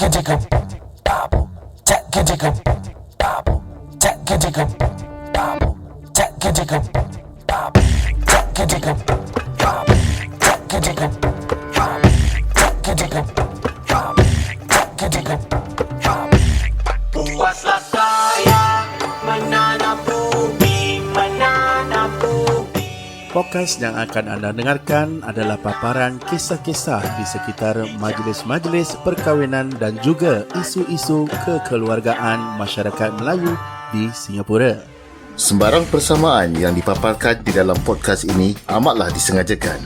Puaslah saya menanam bumi, menanam bumi. Podcast yang akan anda dengarkan adalah paparan kisah-kisah di sekitar majlis-majlis perkahwinan dan juga isu-isu kekeluargaan masyarakat Melayu di Singapura. Sembarang persamaan yang dipaparkan di dalam podcast ini amatlah disengajakan.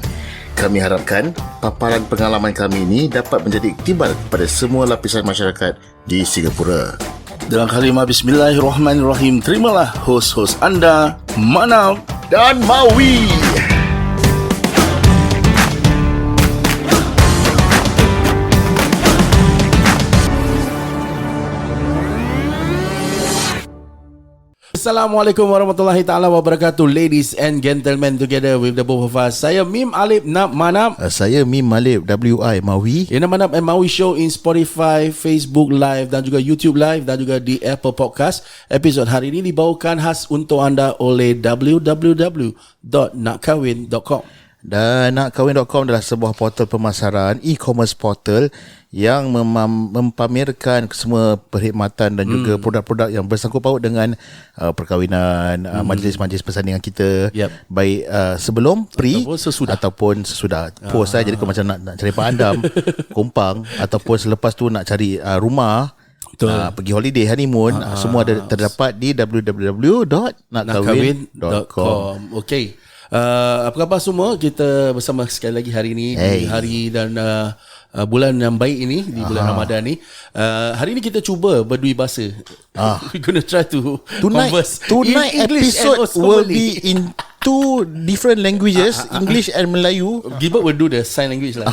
Kami harapkan paparan pengalaman kami ini dapat menjadi iktibar kepada semua lapisan masyarakat di Singapura. Dalam kalimah Bismillahirrahmanirrahim, terimalah hos-hos anda, Manap Dan Mawi. Assalamualaikum warahmatullahi ta'ala wabarakatuh. Ladies and gentlemen, together with the both of us, saya Mim Alip Nap Manap. Saya Mim Malib WI Mawi. Ini Manap and Mawi Show in Spotify, Facebook Live dan juga YouTube Live dan juga di Apple Podcast. Episod hari ini dibawakan khas untuk anda oleh www.nakkawin.com. Dan nakkawin.com adalah sebuah portal pemasaran, e-commerce portal yang mempamerkan semua perkhidmatan dan juga produk-produk yang bersangkut paut dengan perkahwinan, majlis-majlis persandingan kita. Baik sebelum, pre ataupun sesudah. Post saya jadi macam nak cari Pak Andam, Kompang, ataupun selepas tu nak cari rumah, pergi holiday, honeymoon, semua ada terdapat di www.nakkawin.com. Okey. Apa khabar semua? Kita bersama sekali lagi hari ini di hari dan bulan yang baik ini, di bulan Ramadan ni. Hari ini kita cuba berdui bahasa. We're gonna try to converse. Tonight in English episode will be in two different languages, English and Melayu. Gilbert will do the sign language lah.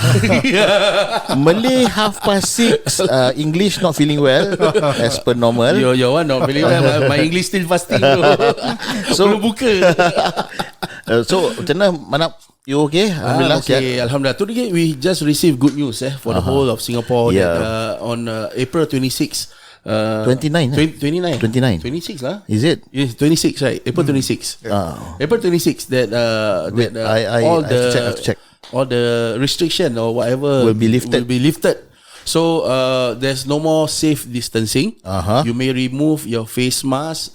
Malay 6:30, English not feeling well as per normal. Your one not feeling well. My English still fasting. So belum buka. So macam mana you okay? Alhamdulillah. Okay, Alhamdulillah. Today we just received good news for the whole of Singapore that, on April 26. 29 26 lah. Is it? Yes, 26, right? April 26. April 26 that I all have to check. all the restriction or whatever will be lifted. So there's no more safe distancing. You may remove your face mask,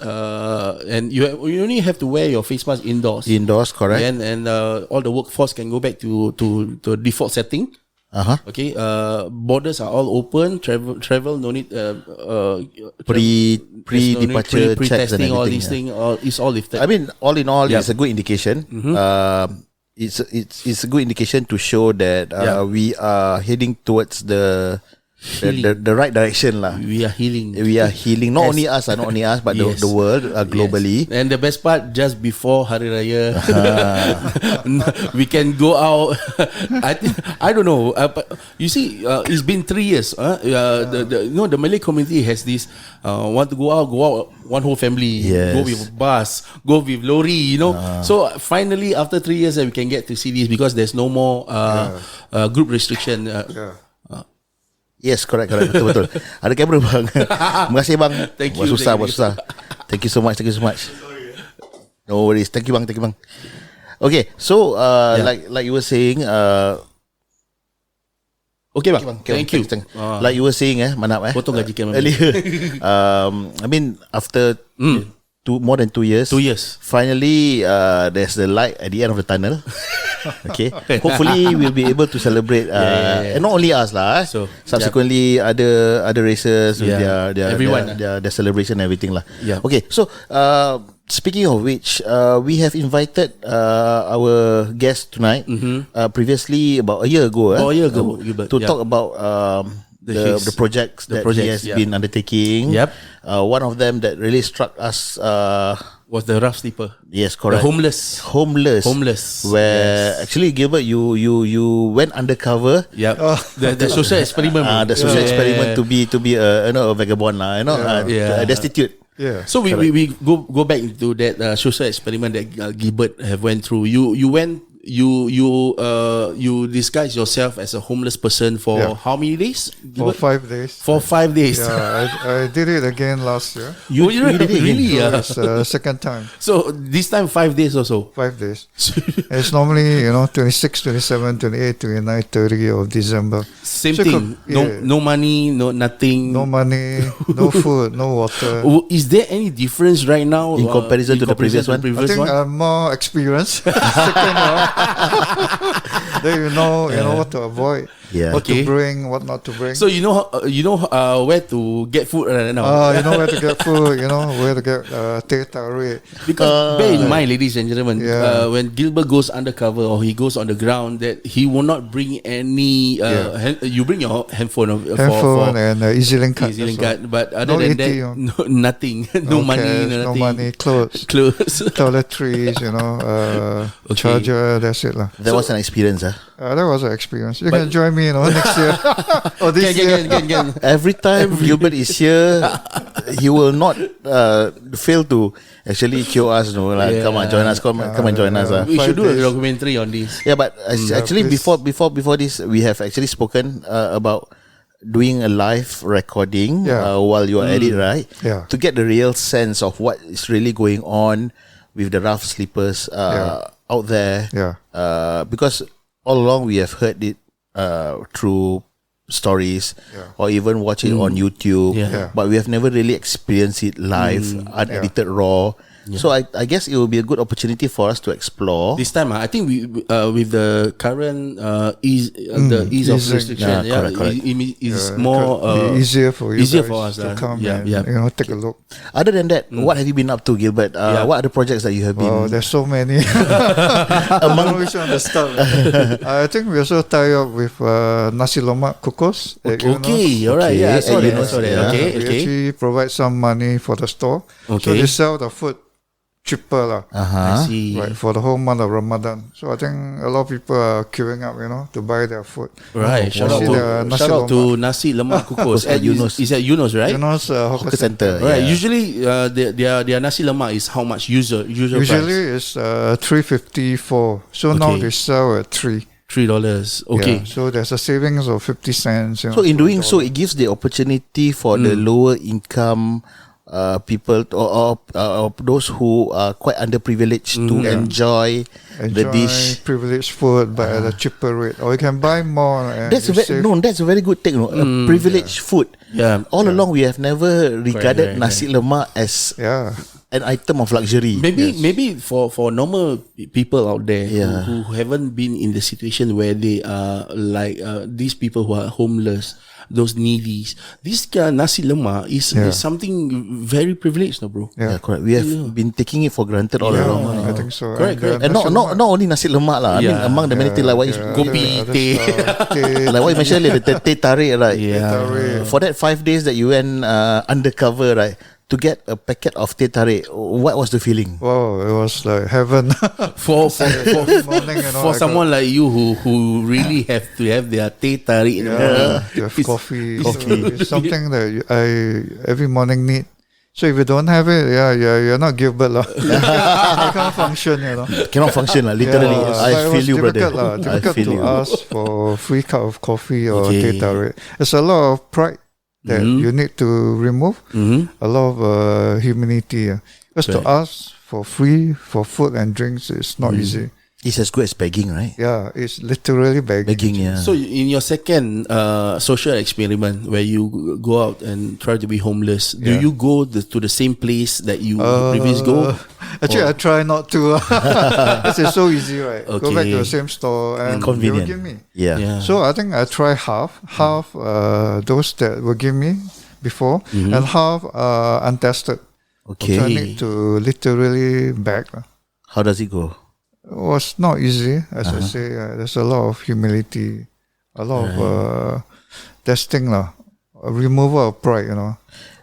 and you only have to wear your face mask indoors. Correct. And all the workforce can go back to default setting. Okay. Borders are all open. Travel no need. Pre-departure checks and everything. All these things is all lifted. I mean, all in all, it's a good indication. It's a good indication to show that we are heading towards the right direction lah. We are healing. Not only us, but the world globally. Yes. And the best part, just before Hari Raya, we can go out. I don't know. You see, it's been 3 years. The Malay community has this. Want to go out, one whole family. Yes. Go with bus, go with lorry. So finally, after 3 years, we can get to see this because there's no more group restriction. Yes, correct. Betul. Ada kamera bang. Terima kasih bang. Thank you. Susah. Thank you so much. No worries. Thank you bang. Okay, so like you were saying, okay bang. Thank you. Like you were saying, Manap, potong gaji kan earlier. I mean, after more than 2 years. 2 years. Finally, there's the light at the end of the tunnel. Okay. Hopefully, we'll be able to celebrate. And not only us lah. So subsequently, other races with their celebration and everything lah. Okay. So speaking of which, we have invited our guest tonight. Previously, about a year ago. To talk about the projects that he has been undertaking. One of them that really struck us was the rough sleeper. Yes, correct. The homeless. Where actually, Gilbert, you went undercover. The social experiment. The social experiment to be a vagabond a destitute. So we go back to that social experiment that Gilbert have went through. You went you disguise yourself as a homeless person for how many days? For 5 days. For 5 days. Yeah, I did it again last year. You did it really? So it's second time. So this time 5 days also. 5 days. It's normally 26, 27, 28, 29, 30 of December. Same So thing. No money, no nothing. No money, no food, no water. Is there any difference right now In comparison to the previous one? I think I'm more experienced. Second round. Then you know what to avoid, Yeah. what to bring, what not to bring. So you know where to get food right now. You know where to get food. You know where to get teh tarik. Because bear in mind, ladies and gentlemen, Yeah. when Gilbert goes undercover or he goes on the ground, that he will not bring any. You bring your handphone, Handphone for and EasyLink card. EasyLink that's all. card, but other No than ATM. that, nothing, no money, cash, nothing. no money, clothes, Clothes. toiletries, charger. That's it lah. That was an experience. That was an experience. You can join me, next year or this year. Can. Every time Gilbert is here, he will not fail to actually show us. Come on, join us. Come and join us. We should 5 do a days. documentary on this. Yeah, but actually please. before this, we have actually spoken about doing a live recording while you are at it, right? Yeah. To get the real sense of what is really going on with the rough sleepers out there. Yeah. Because all along we have heard it through stories or even watch it on YouTube, Yeah. but we have never really experienced it live, unedited, raw. So I guess it will be a good opportunity for us to explore. This time, I think we with the current ease of Easing. restriction, correct. it is more easier for you easier guys for us to come yeah, and yeah. take a look. Other than that, what have you been up to, Gilbert? What are the projects that you have been? Oh, there's so many. Among which one to start? I think we're so tied up with nasi lemak kukus. Okay, all right, yeah, I saw that. Okay, We okay. actually provide some money for the store. So Okay. they sell the food cheaper lah. I see. Right, for the whole month of Ramadan. So I think a lot of people are queuing up, to buy their food. Right, shout out See the nasi to Nasi Lemak Kukus at Yunus. Is at Yunus, right? Hawker Hawker Center. Right. yeah. Usually, their Nasi Lemak is how much usual Usually price? it's $3.54. So now Okay. they sell at $3. $3. Okay. Yeah, so there's a savings of 50 cents. So in doing so, it gives the opportunity for the lower income people or those who are quite underprivileged to enjoy the dish. privileged food but at a cheaper rate, or you can buy more. And That's a very good thing. A privileged food. Yeah. All along we have never regarded right. nasi lemak as Yeah. an item of luxury. Maybe for normal people out there Yeah. who haven't been in the situation where they are like these people who are homeless, those needies, this nasi lemak is something very privileged, no, bro. Yeah, correct. We have been taking it for granted all along. I think so. Correct, correct. And not only nasi lemak lah. I mean, among the many things like what is Kopi, teh. like what you mentioned earlier, the teh tarik, right? Yeah. For that 5 days that you went undercover, right, to get a packet of teh tarik, what was the feeling? Wow, it was like heaven. For Morning, for someone like you who really have to have their teh tarik in the morning, you have it's- coffee. So it's something that I every morning need. So if you don't have it, you're not Gilbert lah. You can't function, Cannot function, literally. Yeah, I but it feel was you, brother. difficult, I difficult feel to you. ask for free cup of coffee or Okay. teh tarik. It's a lot of pride that you need to remove. A lot of humility. Just to ask for free for food and drinks is not easy. It's as good as begging, right? Yeah, it's literally begging. Begging, yeah. So in your second social experiment where you go out and try to be homeless, do you go to the same place that you previously go? Actually, I try not to. This is so easy, right? Go back to the same store and they will Convenient. give me. Yeah. So I think I try half those that will give me before, and half untested. Okay. So I need to literally beg. How does it go? It was not easy, as I say. There's a lot of humility, a lot of testing, a removal of pride,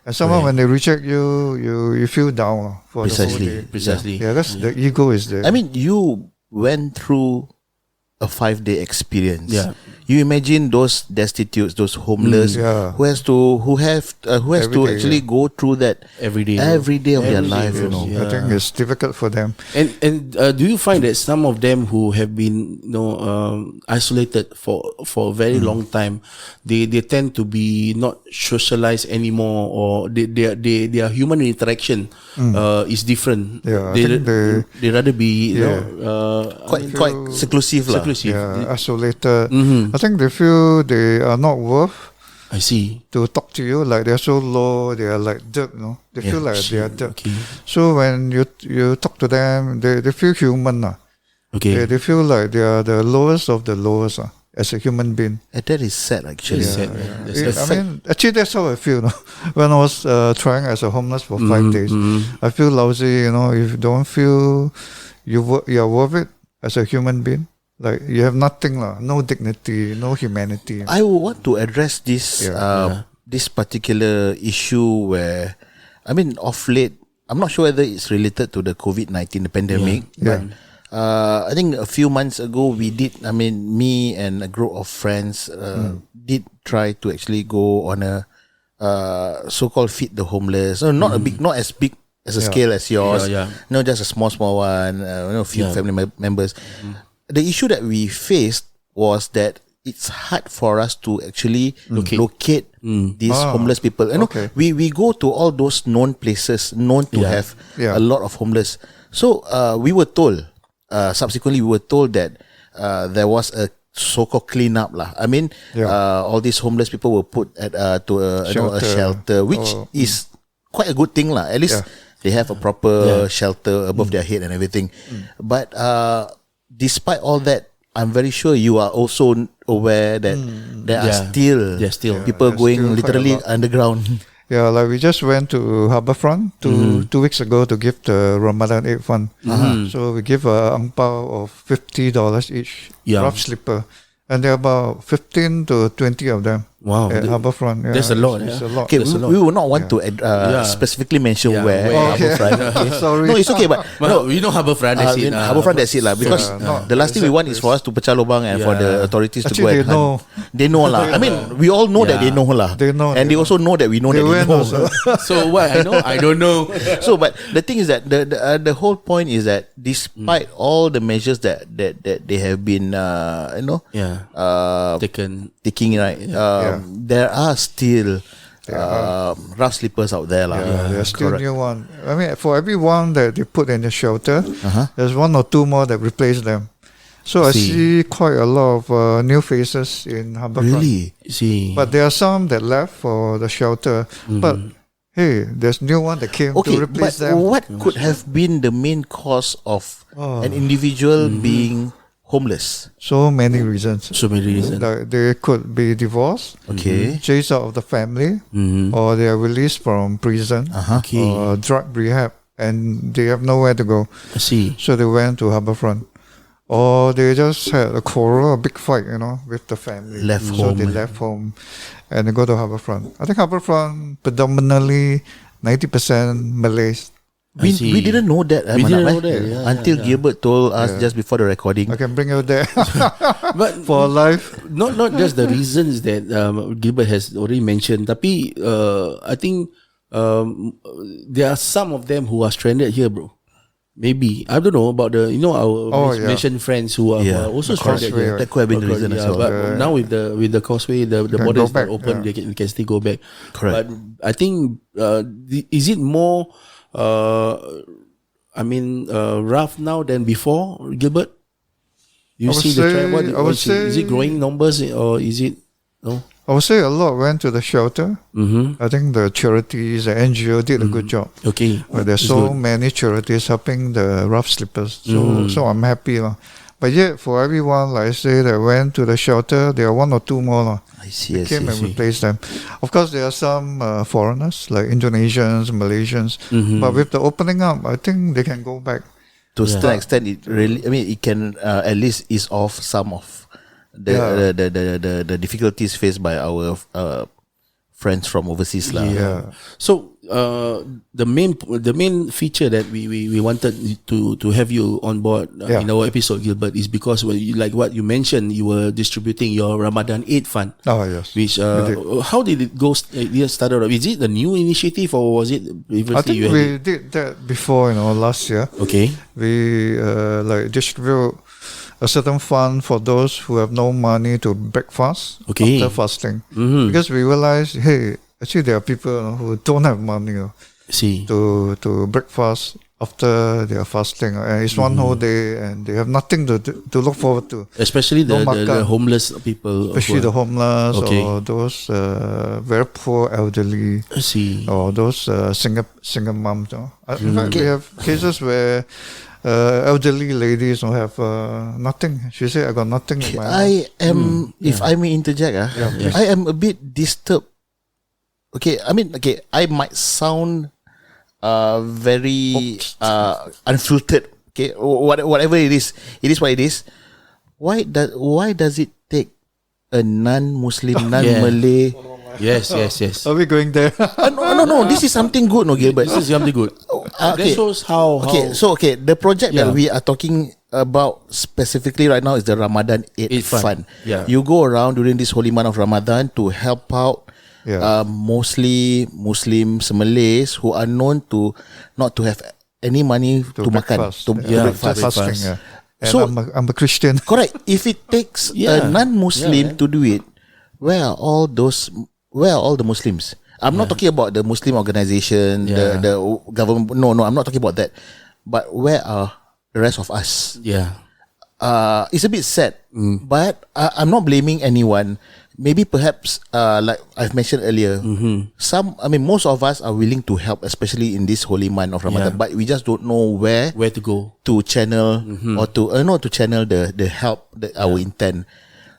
And somehow when they reject you, you feel down for the whole day. Precisely. Yeah, that's the ego is there. I mean, you went through a 5-day experience. Yeah. You imagine those destitutes, those homeless, who have to Every day, actually go through that Every day, of their Every life. day, You know, I think it's difficult for them. And do you find that some of them who have been isolated for a very long time, they tend to be not socialized anymore, or their human interaction is different. Yeah, I they think they rather be quite seclusive lah. seclusive. Isolated. I think they feel they are not worth I see. to talk to you. Like they're so low, they are like dirt. No, they feel like they are dirt. Okay. So when you talk to them, they feel human. Okay. They feel like they are the lowest of the lowest as a human being. And that is sad actually. That's sad. That's sad. I mean, actually, that's how I feel. No? When I was trying as a homeless for 5 days, I feel lousy. If you don't feel you are worth it as a human being, like you have nothing, no dignity, no humanity. I would want to address this this particular issue where, I mean, of late, I'm not sure whether it's related to the COVID-19, the pandemic, but I think a few months ago me and a group of friends did try to actually go on a so-called feed the homeless. So not as big as a scale as yours. No, just a small one. A few family members. The issue that we faced was that it's hard for us to actually locate these homeless people. We go to all those known places, known to have a lot of homeless. So we were told, subsequently we were told that there was a so-called cleanup lah. I mean, all these homeless people were put to a shelter, which is quite a good thing lah. At least they have a proper shelter above their head and everything. But despite all that, I'm very sure you are also aware that there are still people going still literally underground. Yeah, like we just went to Harbourfront 2 weeks ago to give the Ramadan Aid Fund. So we give a ang pao of $50 each, rough slipper. And there are about 15 to 20 of them at Harbourfront. That's a lot. It's a lot. Okay, we will not want to specifically mention where Harbourfront. Okay. Sorry. No, it's okay, but Well, you know Harbourfront, that's it. Harbourfront, that's it lah. Because the last thing we want is for us to pecah lubang and for the authorities to go Actually, and hunt. They know lah. I mean, we all know that they know lah. They know. And they also know that we know that they know. So what? I know? I don't know. So, but the thing is that the whole point is that despite all the measures that they have been taking right, there are still rough sleepers out there lah. There's still new one. I mean, for everyone that they put in the shelter, there's 1 or 2 more that replace them. So I see quite a lot of new faces in Harbourfront. Really? See. But there are some that left for the shelter. But hey, there's new one that came to replace but them. what could have been the main cause of an individual being homeless? So many reasons. Like they could be divorced, chased out of the family, or they are released from prison, or drug rehab, and they have nowhere to go. I see. So they went to Harbourfront. Or they just had a quarrel, a big fight, with the family. So they left home and they go to Harbourfront. I think Harbourfront predominantly 90% Malays. We didn't know that. We didn't know that. Until Gilbert told us just before the recording. I can bring you there. But for life. Not just the reasons that Gilbert has already mentioned. Tapi I think there are some of them who are stranded here, bro. Maybe I don't know about our Malaysian friends who are also stranded here. That could have been the reason as well. But now with the causeway, the borders are open, we can still go back. Correct. But I think is it more rough now than before, Gilbert? You see the trend? I would say, is it growing numbers or is it no? I would say a lot went to the shelter. I think the charities, the NGO did a good job. Okay. But there's so many charities helping the rough sleepers. So I'm happy. But yet, for everyone, like I say, that went to the shelter, there are 1 or 2 more. I see. Came and replaced them. Of course, there are some foreigners, like Indonesians, Malaysians. But with the opening up, I think they can go back. To some extent, it really, it can at least ease off some of the difficulties faced by our friends from overseas lah. So the main feature that we wanted to have you on board in our episode, Gilbert, is because like what you mentioned, you were distributing your Ramadan Aid Fund. Oh yes. Which how did it go? Started off? Is it a new initiative or was it previously? I think we did that before, last year. Okay. We like distribute a certain fund for those who have no money to break fast after fasting. Because we realized, hey, actually there are people who don't have money to break fast after they are fasting, and it's one whole day, and they have nothing to look forward to. Especially the homeless people. Especially the homeless or those very poor elderly. I see. Or those single moms. In fact, we have cases where elderly ladies don't have nothing. She said, "I got nothing in my house." If I may interject, I am a bit disturbed. Okay, I might sound very unfiltered. Okay, whatever it is what it is. Why does it take a non-Muslim, non-Malay? Yes. Are we going there? No. This is something good, no, Gilbert. This is something good. That shows how. Okay. The project that we are talking about specifically right now is the Ramadan Aid Fund. Yeah. You go around during this holy month of Ramadan to help out mostly Muslims, Malays who are known to not to have any money to makan, to break fast. Fasting, And so I'm a Christian. Correct. If it takes a non-Muslim to do it, where are all the Muslims? I'm not talking about the Muslim organization, the government. No, I'm not talking about that. But where are the rest of us? Yeah. It's a bit sad, but I'm not blaming anyone. Maybe perhaps, like I've mentioned earlier, most of us are willing to help, especially in this holy month of Ramadan. But we just don't know where to go to channel or to channel the help, our intent.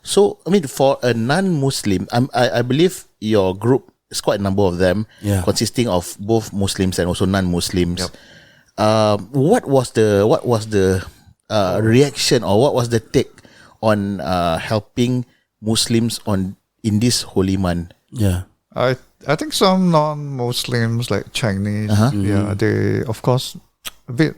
So for a non-Muslim, I believe your group is quite a number of them, consisting of both Muslims and also non-Muslims. Yep. What was the reaction, or what was the take on helping Muslims in this holy month? Yeah, I think some non-Muslims like Chinese, they of course a bit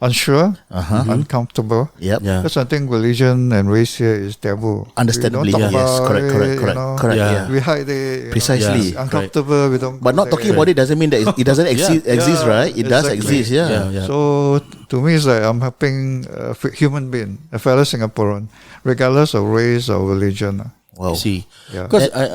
unsure, uncomfortable. Yep. Yeah. Because I think religion and race here is taboo. Understandably, We don't talk yes, about correct. it, Correct. Yeah. We hide it. Precisely. It's uncomfortable. We don't. But not go talking there. about it doesn't mean that it doesn't exist, right? It does exactly. exist, yeah. So to me, it's like I'm helping a human being, a fellow Singaporean, regardless of race or religion. Wow. See, Yeah. because I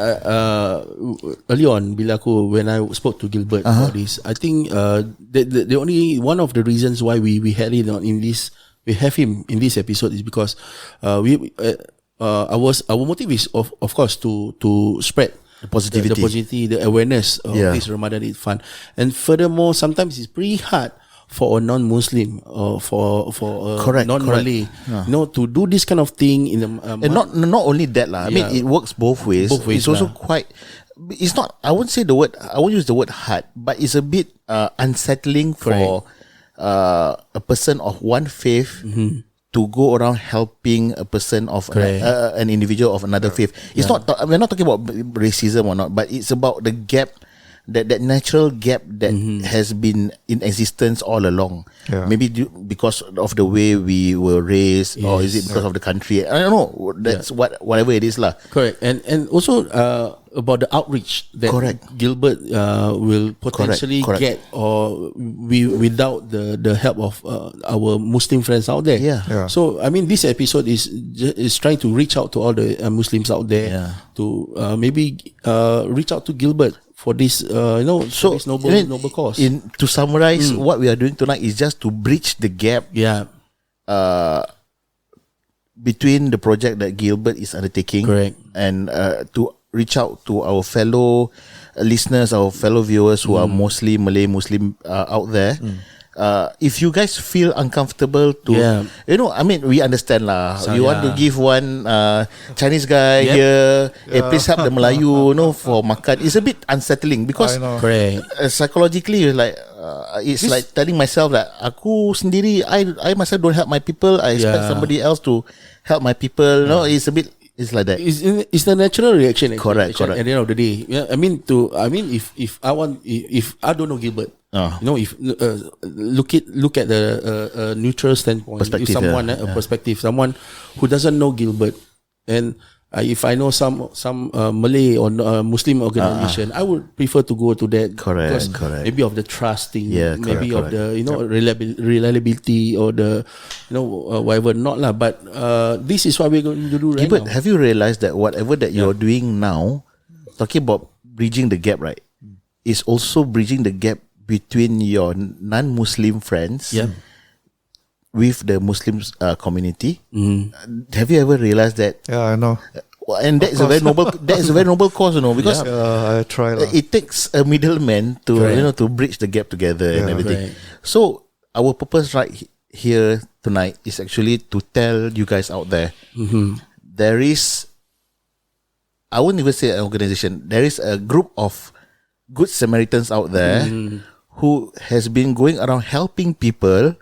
early on, when I spoke to Gilbert about this, I think the only one of the reasons why we had it in this, we have him in this episode is because our motive is of course to spread The positivity. the awareness of this Ramadan Aid Fund, and furthermore, sometimes it's pretty hard for a non-Muslim or for a non-Malay, to do this kind of thing in the And not only that lah. I mean, it works both ways. It's also quite. It's not. I won't use the word hard, but it's a bit unsettling for a person of one faith to go around helping a person of an individual of another faith. It's not. We're not talking about racism or not, but it's about the gap. That natural gap that has been in existence all along. Yeah. Maybe because of the way we were raised, or is it because of the country? I don't know. That's whatever it is lah. Correct. And also about the outreach that Gilbert will potentially get, or without the help of our Muslim friends out there. Yeah. So I mean, this episode is trying to reach out to all the Muslims out there to maybe reach out to Gilbert for this, for this noble cause. To summarize, what we are doing tonight is just to bridge the gap. Between the project that Gilbert is undertaking, and to reach out to our fellow listeners, our fellow viewers who are mostly Malay Muslim out there. If you guys feel uncomfortable to, we understand lah. So, you want to give one Chinese guy here, please help the Melayu, for makan. It's a bit unsettling because psychologically, it's like telling myself that aku sendiri, I myself don't help my people. I expect somebody else to help my people. It's a bit. It's like that. It's the natural reaction. Actually, Correct. At the end of the day, yeah. I mean, if I don't know Gilbert, if look at the neutral standpoint, Perspective, someone a perspective, someone who doesn't know Gilbert, and if I know some Malay or Muslim organization, I would prefer to go to that. Correct. Maybe of the trusting, maybe correct. of the reliability or the whatever not lah. But this is what we're going to do right But now. have you realized that whatever that you're doing now, talking about bridging the gap, right, is also bridging the gap between your non-Muslim friends with the Muslim community? Have you ever realized that? Yeah, I know. And that is a very noble. That is a very noble cause, because I try lah. it takes a middleman to to bridge the gap together and everything. Right. So our purpose right here tonight is actually to tell you guys out there, there is, I wouldn't even say an organization, there is a group of good Samaritans out there who has been going around helping people,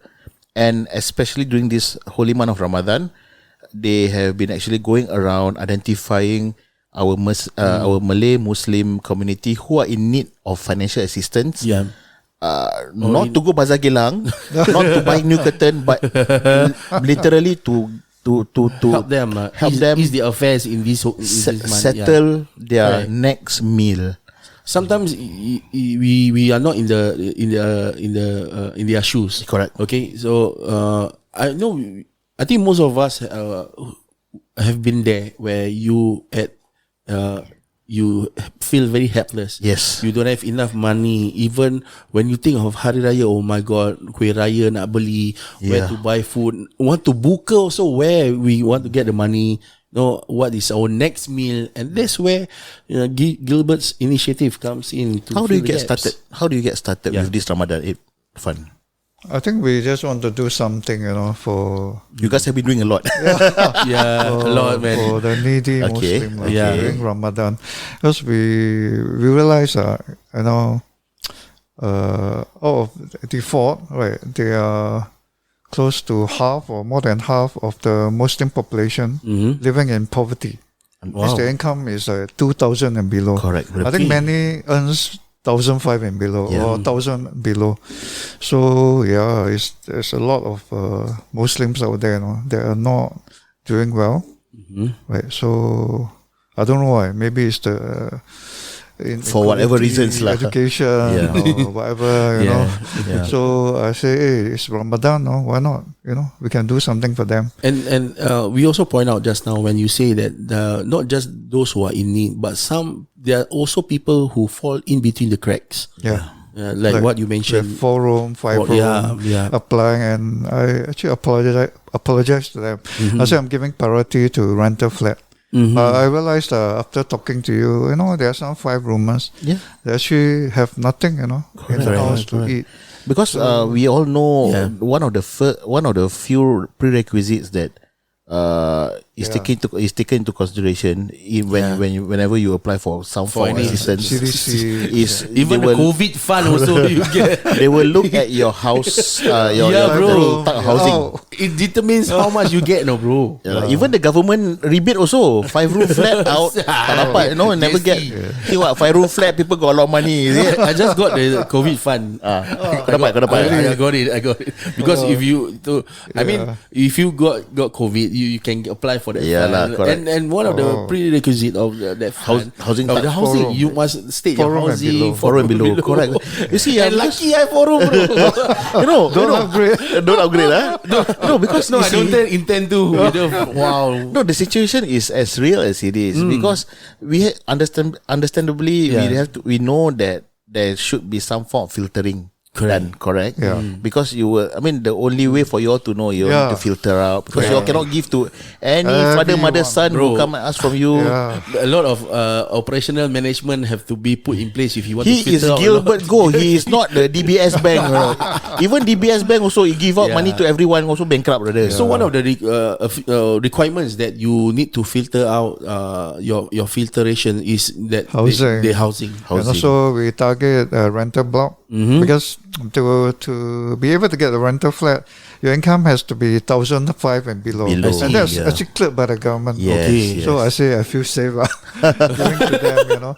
and especially during this holy month of Ramadan, they have been actually going around identifying our Malay Muslim community who are in need of financial assistance. Yeah. Not to go Bazar Gilang, not to buy new curtain, but literally to help them. Ease the affairs in this month. settle their next meal. Sometimes we are not in their shoes. Correct. Okay, so I think most of us have been there where you feel very helpless. Yes. You don't have enough money. Even when you think of Hari Raya, oh my God, Kuih Raya nak beli, where to buy food, want to buka also, where we want to get the money. What is our next meal? And that's where Gilbert's initiative comes in. How do you get started? How do you get started with this Ramadan Aid Fund? I think we just want to do something, for You guys have been doing a lot. a lot, man. for the needy Muslim during Ramadan, because we realize out of default, right, they are close to half or more than half of the Muslim population living in poverty. Wow. The income is 2,000 and below. Correct. I think many earns 1,500 and below or 1,000 below. So there's a lot of Muslims out there, that are not doing well, right? So I don't know why. Maybe it's the For whatever reasons lah. education or whatever, Yeah. So I say, hey, it's Ramadan, no? Why not? We can do something for them. And we also point out just now when you say that not just those who are in need, but there are also people who fall in between the cracks. Yeah. Like what you mentioned. 4-room, 5-room, applying, and I actually apologize to them. I say I'm giving priority to rental flat. I realized after talking to you, there are some 5-roomers. Yeah. They actually have nothing, in the house to eat. Because we all know one of the few prerequisites that is taken into consideration whenever you apply for some form of any assistance. CDC, Is Even the COVID fund also you get. they will look at your house, your bro. type of housing. It determines how much you get, bro. Even the government rebate also 5-room flat out tak dapat, never get. See what 5-room flat people got a lot of money, is it? I just got the COVID fund. Kau dapat. I got it. Because if you got COVID, you can apply for that fund. Correct. And one of the prerequisite of that fund, housing of the type. housing, you must state your 4-room and housing below. 4 and below. Correct. You see, And lucky I 4 room, bro. don't upgrade, No, because No, you I don't see, intend to. Wow. no, the situation is as real as it is because we understandably we know that there should be some form of filtering done, correct? Yeah. Because the only way for you all to know, you all need to filter out, because you all cannot give to any father, mother, son who come and ask from you. A lot of operational management have to be put in place if you want to He is filter out a lot. Gilbert Goh. He is not the DBS Bank. Even DBS Bank also, he give out money to everyone, also bankrupt, brother. So one of the requirements that you need to filter out your filtration is that Housing. the housing. And also we target rental block. Because to be able to get a rental flat, your income has to be 1,500 and below. Below, And that's yeah. actually cleared by the government. Yes, Okay. yes. So I say I feel safe giving to them,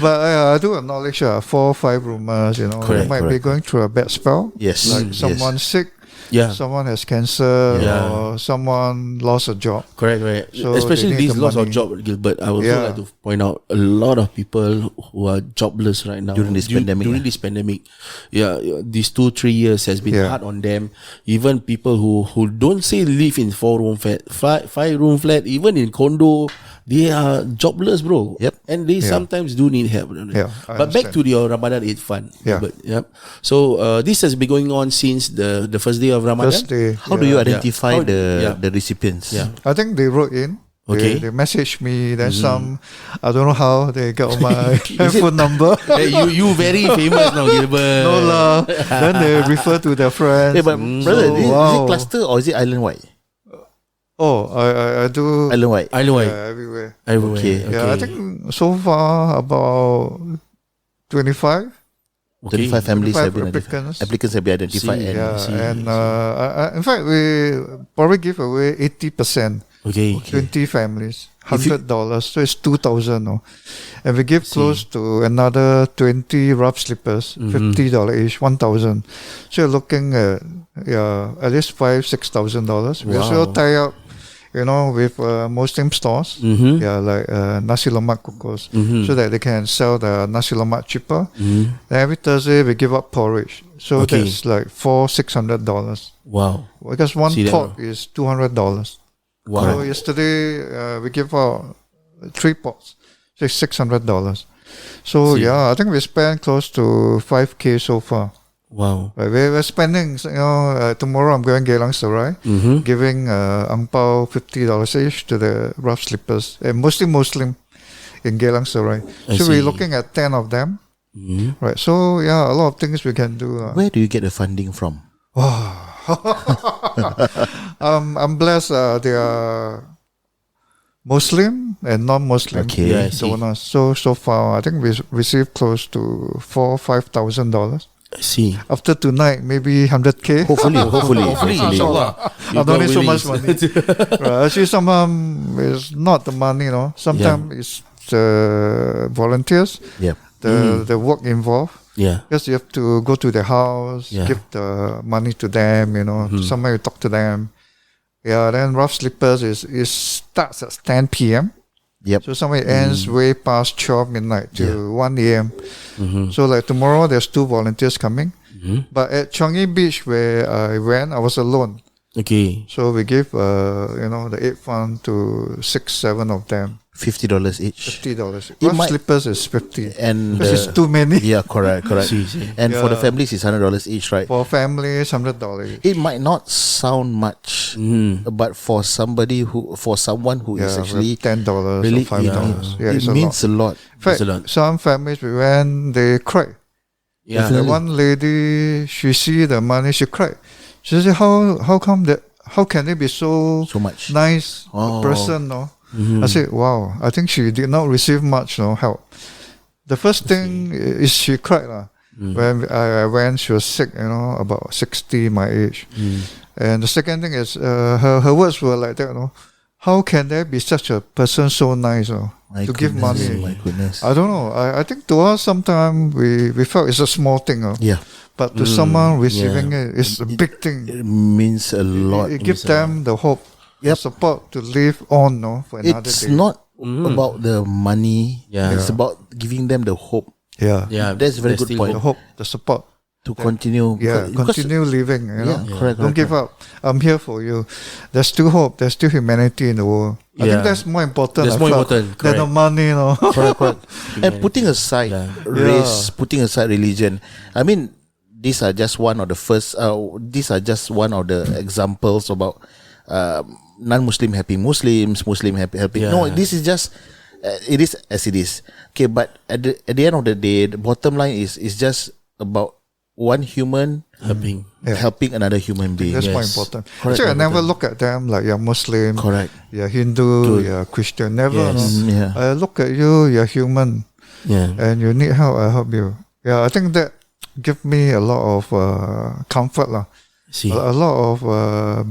But I do acknowledge 4 or 5 rumors, they Correct, might be correct. going through a bad spell. Yes. Like someone sick, Yeah. someone has cancer, Yeah. or someone lost a job. Correct. So Especially they need these the loss of money. job, Gilbert. I would also Yeah. like to point out a lot of people who are jobless right now During this pandemic, During yeah. this pandemic, these 2-3 years has been Yeah. hard on them. Even people who don't say live in 4-room flat, 5-room flat, even in condo, they are jobless, bro. Yep. And they sometimes do need help. Yeah, I But back understand. to your Ramadan Aid Fund. Yeah. Gilbert, yep. So this has been going on since the first day of Ramadan. First day. How do you yeah. identify How- yeah. the recipients? Yeah. I think they wrote in. Okay. They messaged me. Then some, I don't know how they got my phone number. Hey, you very famous now, Gilbert. No lah. Then they refer to their friends. Hey, but brother, So, is it wow. cluster or is it island-wide? Oh, I do. Island-wide. Island-wide. Everywhere. Everywhere. Okay. Yeah, I think so far about 25. 25 families 25 have been applicants. applicants have been identified. See, and Yeah, see. and in fact, we probably give away 80%. Okay. 20 families, If you- $100, so it's 2,000. No? And we give close to another 20 rough slippers, $50 each, 1,000. So you're looking at at least $5,000-6,000. We also Wow. tie up, with Muslim stores, like nasi lemak kukos, so that they can sell the nasi lemak cheaper. Then every Thursday we give up porridge, so Okay. that's like $400-600. Wow. Because one See that, pot is $200. Wow. So yesterday we give out 3 pots, so it's $600. So See. I think we spent close to 5K so far. Wow. But we're spending. Tomorrow I'm going Geylang Serai, giving ang pao $50 each to the rough slippers, and mostly Muslim in Geylang Serai. I So see. we're looking at 10 of them. Right. So a lot of things we can do. Where do you get the funding from? I'm blessed. They are Muslim and non-Muslim Okay. Yeah, I see. donors. So far, I think we received close to $4,000-5,000. I see. After tonight, maybe 100K. Hopefully. Inshallah. I don't need so much money. Right, actually, sometimes it's not the money, Sometimes it's the volunteers, Yeah. the work involved. Yeah. Because you have to go to their house, Yeah. give the money to them, somewhere you talk to them. Yeah, then rough slippers is starts at 10 p.m. Yep. So somewhere it ends way past 12 midnight to 1 a.m. So like tomorrow there's 2 volunteers coming. But at Changi Beach where I went, I was alone. Okay. So we gave the aid fund to 6-7 of them. $50 each. $50. It Rough might- slippers is 50. And Because it's too many. yeah, correct. See. And for the Yeah. families, it's $100 each, right? For families, $100. It might not sound much, but for someone who is actually $10 really or $5. it It's a means lot. a lot. In fact, It's a lot. some families we went, they cried. Yeah. The one lady, she see the money, she cried. She said, "How come that? How can they be so So much. nice Oh. person?" No, I said, "Wow, I think she did not receive much help." The first thing is she cried when I went. She was sick, about 60 my age. And the second thing is her words were like that. How can there be such a person so nice My to give goodness, money? My goodness. I don't know. I think to us sometimes we felt it's a small thing. Yeah. But to someone receiving it, it's a big thing. It means a lot. It gives them the hope, Yep. the support to live on for another It's day. not about the money. Yeah. It's about giving them the hope Yeah. Yeah. That's a very good still point. The hope. hope, the support. to continue. Yeah, Because- continue living. Yeah, correct. Don't give up. I'm here for you. There's still hope. There's still humanity in the world. I Yeah. think that's more important. That's I more felt, important, than the correct. money. Correct, correct. And putting aside Yeah. race, putting aside religion, I mean, these are just one of the first. These are just one of the examples about non-Muslim helping Muslims, Muslim helping. No, Yeah. this is just. It is as it is. Okay, but at the end of the day, the bottom line is just about one human Helping. helping another human being. That's more Yes. important. Correct, Actually, I never important. look at them like you're Muslim, Correct. you're Hindu, you're Christian. Never. Yes. No. Yeah. I look at you, you're human, Yeah. and you need help, I help you. Yeah, I think that give me a lot of comfort lah. See. A lot of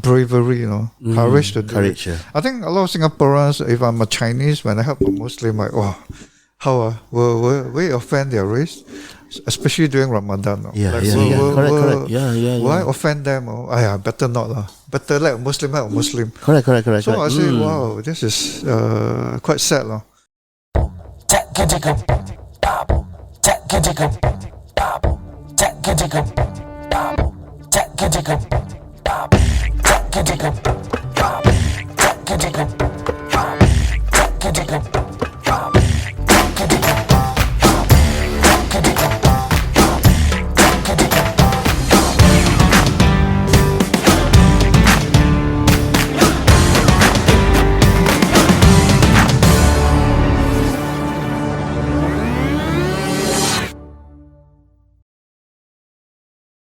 bravery, courage to do it. Courage, yeah. I think a lot of Singaporeans, if I'm a Chinese, when I help a Muslim, like, wow, how will we offend their race, especially during Ramadan? Yeah, like, yeah. Correct. Will I offend them? Better not lah. Better let a Muslim help a Muslim. Correct. So I say, wow, this is quite sad lah. Take